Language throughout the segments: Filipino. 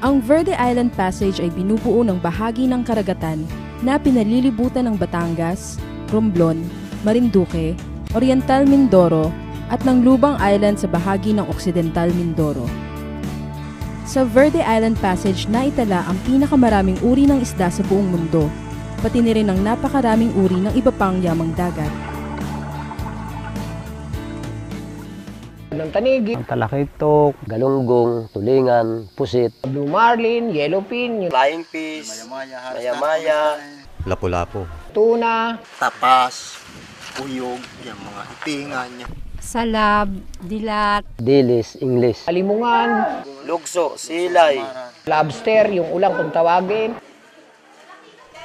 Ang Verde Island Passage ay binubuo ng bahagi ng karagatan na pinalilibutan ng Batangas, Romblon, Marinduque, Oriental Mindoro at ng Lubang Island sa bahagi ng Occidental Mindoro. Sa Verde Island Passage naitala ang pinakamaraming uri ng isda sa buong mundo, pati na rin ang napakaraming uri ng iba pang yamang dagat. Ng tanigi, ang talakitok, galunggong, tulingan, pusit, blue marlin, yellowfin, flying fish, maya-maya, lapu-lapu, tuna, tapas, uyog, yung mga itingan niya. Salab, dilat, dilis, ingles, alimungan, Lugso, silay, lobster, yung ulang kung tawagin.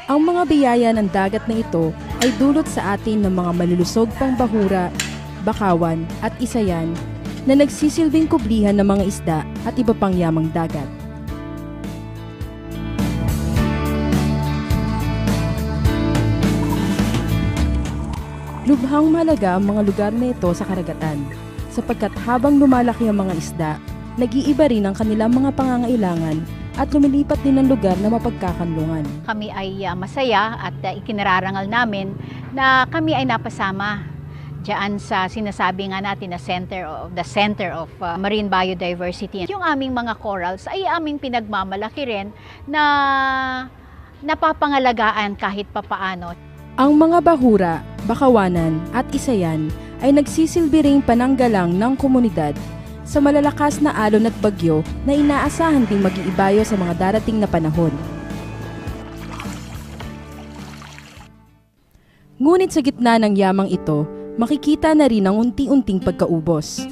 Ang mga biyaya ng dagat na ito ay dulot sa atin ng mga malulusog pang bahura, bakawan at isayan na nagsisilbing kublihan ng mga isda at iba pang yamang dagat. Lubhang mahalaga ang mga lugar na ito sa karagatan, sapagkat habang lumalaki ang mga isda, nag-iiba rin ang kanilang mga pangangailangan at lumilipat din ang lugar na mapagkakanlungan. Kami ay masaya at ikinararangal namin na kami ay napasama diyan sa sinasabi nga natin na the center of marine biodiversity. Yung aming mga corals ay aming pinagmamalaki rin na napapangalagaan kahit papaano. Ang mga bahura, bakawanan at isayan ay nagsisilbi ring pananggalang ng komunidad sa malalakas na alon at bagyo na inaasahan ding mag-iibayo sa mga darating na panahon. Ngunit sa gitna ng yamang ito, makikita na rin ang unti-unting pagkaubos.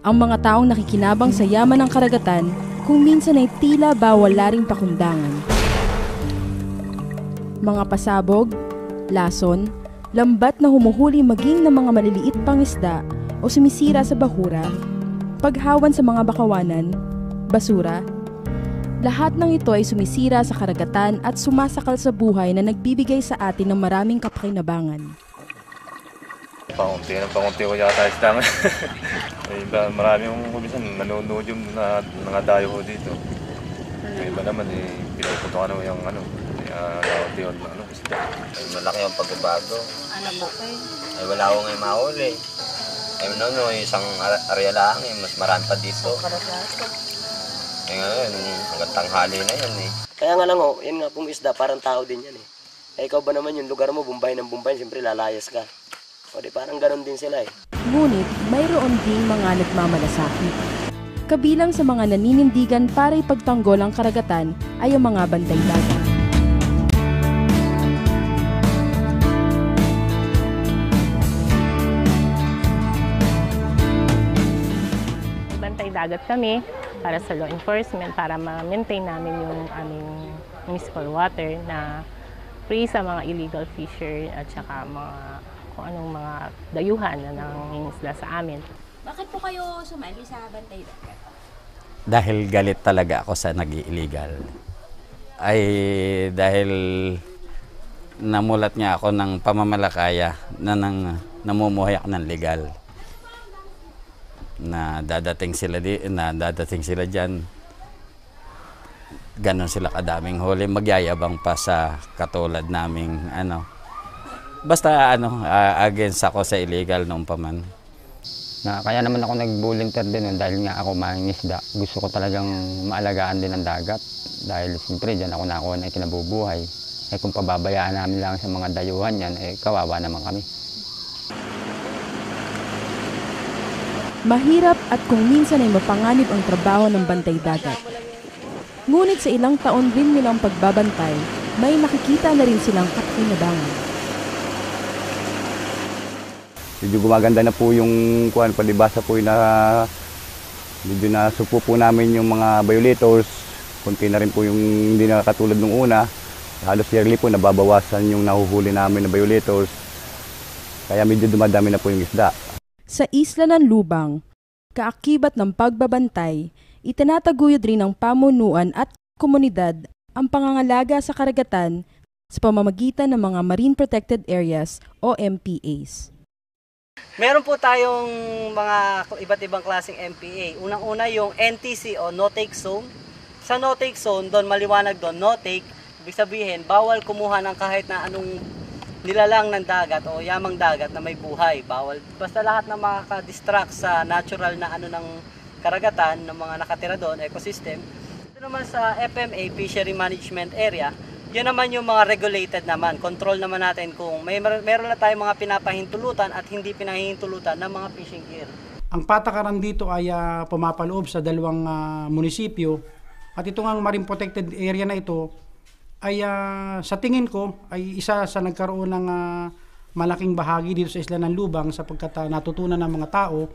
Ang mga taong nakikinabang sa yaman ng karagatan kung minsan ay tila ba wala ring pakundangan. Mga pasabog, lason, lambat na humuhuli maging ng mga maliliit pang isda o sumisira sa bahura, paghawan sa mga bakawanan, basura, lahat ng ito ay sumisira sa karagatan at sumasakal sa buhay na nagbibigay sa atin ng maraming kapakinabangan. Pangunti ko yata isda. Marami yung kumisan nanonood yung nangadayo ko dito. May iba naman pinuputok yung isda. Malaki ang pagbabago. Ano po kayo? Ay wala akong ngayon mahuli. Ay isang area lang, mas marami pa dito. Ay ngayon, hanggang tanghali na yan eh. Kaya nga lang yan nga pong isda, parang tao din yan eh. Eh ikaw ba naman yung lugar mo, Bumbay ng Bumbay, siyempre lalayas ka. O di parang ganon din sila eh. Ngunit mayroon ding mga nagmamalasakit. Kabilang sa mga naninindigan para ipagtanggol ang karagatan ay ang mga bantay dagat. Bantay dagat kami para sa law enforcement, para ma-maintain namin yung aming municipal water na free sa mga illegal fisher at saka mga kung anong mga dayuhan na nangingisda sa amin. Bakit po kayo sumali sa bantay dagat? Dahil galit talaga ako sa nag-illegal. Ay dahil namulat nga ako ng pamamalakaya na namumuhay ako ng legal. Na dadating sila diyan. Ganon sila kadaming huli, magyayabang pa sa katulad naming Basta against ako sa illegal noong pa man. Kaya naman ako nag-volunteer din dahil nga ako mangingisda. Gusto ko talagang maalagaan din ang dagat dahil siyempre dyan ako nakuha na kinabubuhay. Eh kung pababayaan namin lang sa mga dayuhan yan, kawawa naman kami. Mahirap at kung minsan ay mapanganib ang trabaho ng bantay dagat. Ngunit sa ilang taon din nilang pagbabantay, may nakikita na rin silang kapakinabangan. Medyo gumaganda na po yung palibasa po medyo nasupo po namin yung mga violators. Kunti na rin po yung hindi na katulad nung una. Halos yearly po nababawasan yung nahuhuli namin na violators. Kaya medyo dumadami na po yung isda. Sa isla ng Lubang, kaakibat ng pagbabantay, itinataguyod rin ng pamunuan at komunidad ang pangangalaga sa karagatan sa pamamagitan ng mga Marine Protected Areas o MPAs. Meron po tayong mga iba't ibang klaseng MPA. Unang-una yung NTC o No Take Zone. Sa no-take zone, doon maliwanag doon, no-take, ibig sabihin, bawal kumuha ng kahit na anong nilalang ng dagat o yamang dagat na may buhay. Bawal. Basta lahat na makaka-distract sa natural na ano ng karagatan ng mga nakatira doon, ecosystem. Ito naman sa FMA, Fishery Management Area, yun naman yung mga regulated naman. Control naman natin kung meron na tayong mga pinapahintulutan at hindi pinahihintulutan ng mga fishing gear. Ang patakaran dito ay pumapaloob sa dalawang munisipyo at ito nga marine protected area na ito ay sa tingin ko ay isa sa nagkaroon ng malaking bahagi dito sa Isla ng Lubang sapagkat natutunan ng mga tao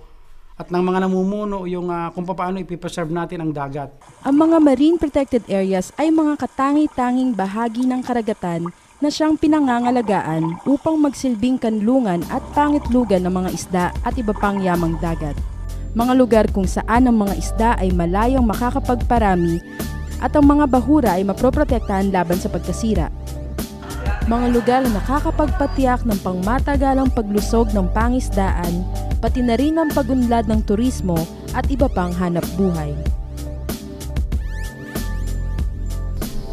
at ng mga namumuno yung kung paano ipipreserve natin ang dagat. Ang mga marine protected areas ay mga katangi-tanging bahagi ng karagatan na siyang pinangangalagaan upang magsilbing kanlungan at pangitlugan ng mga isda at iba pang yamang dagat. Mga lugar kung saan ang mga isda ay malayang makakapagparami at ang mga bahura ay maproprotektahan laban sa pagkasira. Mga lugar na nakakapagpatiyak ng pangmatagalang paglusog ng pangisdaan, pati na rin ang pag-unlad ng turismo at iba pang hanap buhay.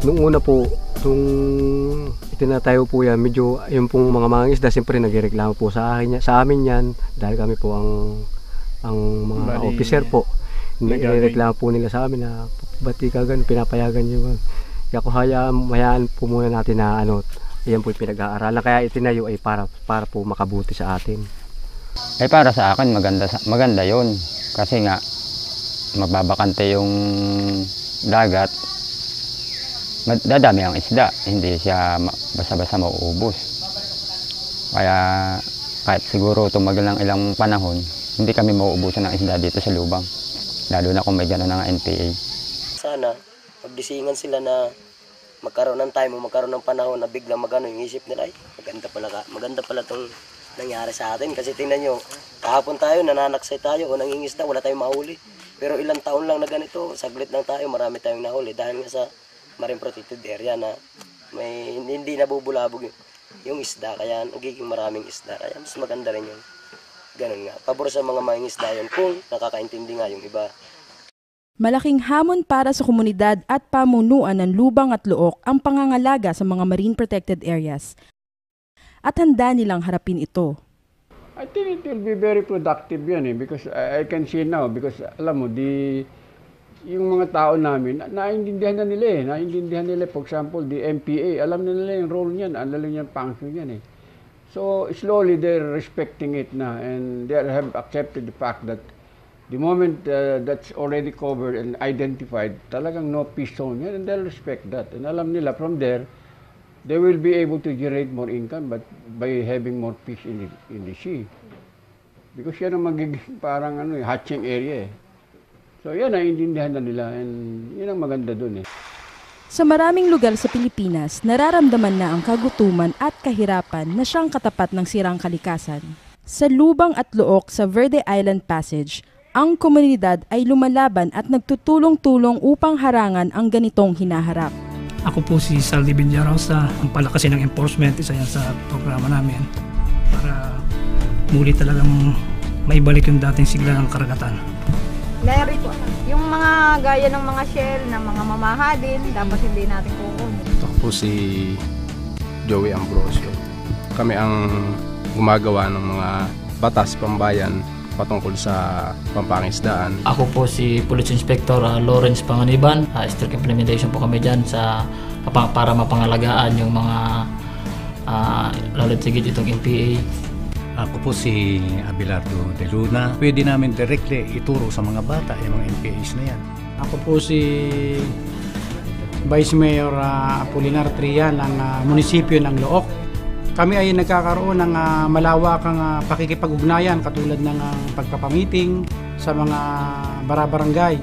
Noong una po, nung itinatayo po yan, medyo yung pong mga mangingisda, siyempre nagreklamo po sa amin yan, dahil kami po ang mga officer po. Nagreklamo po nila sa amin na ba't di ka ganun, pinapayagan nyo. Kaya kung hayaan po muna natin na yan po yung pinag-aaralan. Kaya itinayo ay para po makabuti sa atin. Para sa akin, maganda yun. Kasi nga, magbabakante yung dagat, dadami ang isda. Hindi siya basta-basta mauubos. Kaya kahit siguro tumagal ng ilang panahon, hindi kami mauubusan ng isda dito sa Lubang. Lalo na kung may gano'n ng NPA. Sana, magdisingan sila na magkaroon ng time o magkaroon ng panahon na biglang magano yung isip nila, ay maganda pala itong nangyari sa atin. Kasi tingnan nyo, kahapon tayo, nananaksay tayo o nangingisda, wala tayong mahuli. Pero ilang taon lang na ganito, saglit lang tayo, marami tayong nahuli. Dahil nga sa marine protected area na may hindi nabubulabog yung isda, kaya nagiging maraming isda. Kaya mas maganda rin yung ganun nga. Pabor sa mga mangingisda yun kung nakakaintindi nga yung iba. Malaking hamon para sa komunidad at pamunuan ng Lubang at Luok ang pangangalaga sa mga marine protected areas. At handa nilang harapin ito. I think it will be very productive yan because I can see now because alam mo, yung mga tao namin, naiintindihan na nila for example, the MPA, alam na nila yung role niyan, alam nila yung function niyan So slowly they're respecting it na and they have accepted the fact that the moment that's already covered and identified, talagang no fish zone yan, and they'll respect that. And alam nila from there, they will be able to generate more income but by having more fish in the sea. Because yan ang magiging parang hatching area So yan, naiintindihan na nila and yun ang maganda dun Sa maraming lugar sa Pilipinas, nararamdaman na ang kagutuman at kahirapan na siyang katapat ng sirang kalikasan. Sa Lubang at Luok sa Verde Island Passage, ang komunidad ay lumalaban at nagtutulong-tulong upang harangan ang ganitong hinaharap. Ako po si Saldi Villarosa, ang palakasin ng enforcement, isa yan sa programa namin para muli talagang maibalik yung dating sigla ng karagatan. Larry po, yung mga gaya ng mga shell, ng mga mamahalin, dapat hindi natin kukunin. Ako po si Joey Ambrosio. Kami ang gumagawa ng mga batas pambayan patungkol sa pampangisdaan. Ako po si Police Inspector Lawrence Panganiban. Strict implementation po kami dyan para mapangalagaan yung mga lalatigid itong MPA. Ako po si Abelardo De Luna. Pwede namin directly ituro sa mga bata yung mga MPAs na yan. Ako po si Vice Mayor Apolinar Tria ng munisipyo ng Luok. Kami ay nagkakaroon ng malawakang pakikipag-ugnayan katulad ng pagpapamiting sa mga barabarangay.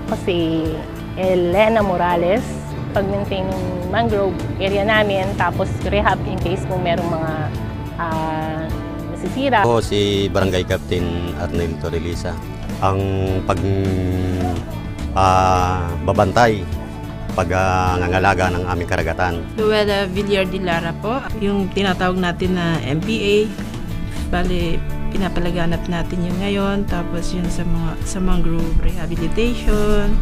Ako si Elena Morales, pag-maintain ng mangrove area namin, tapos rehab in case kung merong mga nasisira. Ako si Barangay Captain Arnel Torrelisa, ang babantay pag-ngangalaga ng aming karagatan. Luella Villar de Lara po, yung tinatawag natin na MPA. Bale, pinapalaganap natin yun ngayon, tapos yun sa mangrove rehabilitation.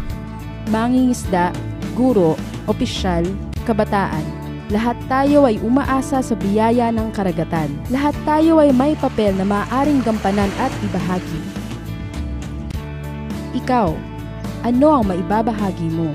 mangingisda, guro, opisyal, kabataan. Lahat tayo ay umaasa sa biyaya ng karagatan. Lahat tayo ay may papel na maaaring gampanan at ibahagi. Ikaw, ano ang maibabahagi mo?